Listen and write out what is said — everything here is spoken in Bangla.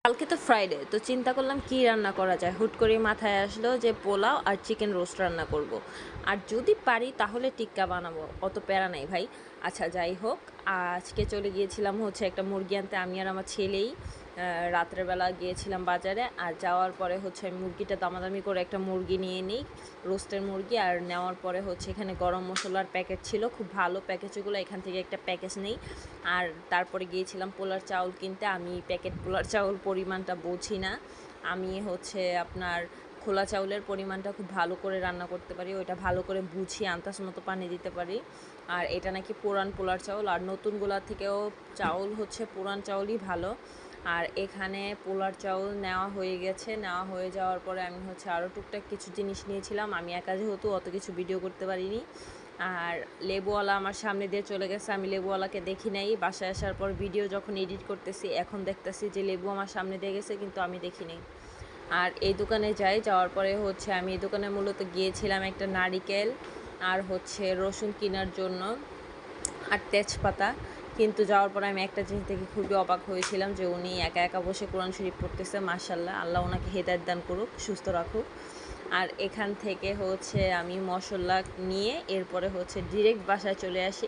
কালকে তো ফ্রাইডে, তো চিন্তা করলাম কি রান্না করা যায়। হুট করে মাথায় আসলো যে পোলাও আর চিকেন রোস্ট রান্না করব। আর যদি পারি তাহলে টিক্কা বানাবো, অত প্যারা নাই ভাই। আচ্ছা যাই হোক, আজকে চলে গিয়েছিলাম হচ্ছে একটা মুরগি আনতে, আমি আর আমার ছেলেই। রাত্রের বেলা গিয়েছিলাম বাজারে, আর যাওয়ার পরে হচ্ছে আমি মুরগিটা দামাদামি করে একটা মুরগি নিয়ে নিই, রোস্টের মুরগি। আর নেওয়ার পরে হচ্ছে এখানে গরম মশলার প্যাকেট ছিল, খুব ভালো প্যাকেজগুলো, এখান থেকে একটা প্যাকেজ নেই। আর তারপরে গিয়েছিলাম পোলার চাউল কিনতে। আমি প্যাকেট পোলার চাউল পরিমাণটা বুঝি না, আমি হচ্ছে আপনার খোলা চাউলের পরিমাণটা খুব ভালো করে রান্না করতে পারি, ওইটা ভালো করে বুঝি, আন্দাজ মতো পানি দিতে পারি। আর এটা নাকি পুরান পোলার চাউল, আর নতুনগুলার থেকেও চাউল হচ্ছে পুরান চাউলই ভালো। আর এখানে পোলার চাউল নেওয়া হয়ে গেছে, নেওয়া হয়ে যাওয়ার পরে আমি হচ্ছে আরও টুকটাক কিছু জিনিস নিয়েছিলাম। আমি একা যেহেতু অত কিছু ভিডিও করতে পারিনি। আর লেবুওয়ালা আমার সামনে দিয়ে চলে গেছে, আমি লেবুওয়ালাকে দেখি নাই। বাসায় আসার পর ভিডিও যখন এডিট করতেছি এখন দেখতেছি যে লেবু আমার সামনে দিয়ে গেছে, কিন্তু আমি দেখি নাই। আর এই দোকানে যাওয়ার পরে হচ্ছে আমি এই দোকানে মূলত গিয়েছিলাম একটা নারিকেল আর হচ্ছে রসুন কেনার জন্য, আর তেজপাতা। কিন্তু যাওয়ার পরে আমি একটা জিনিস দেখে খুবই অবাক হয়েছিলাম যে উনি একা একা বসে কোরআন শরীফ পড়তেছে। মাশাআল্লাহ, আল্লাহ ওনাকে হেদায়েত দান করুক, সুস্থ রাখুক। আর এখান থেকে হচ্ছে আমি মশলা নিয়ে এরপরে হচ্ছে ডিরেক্ট বাসায় চলে আসি।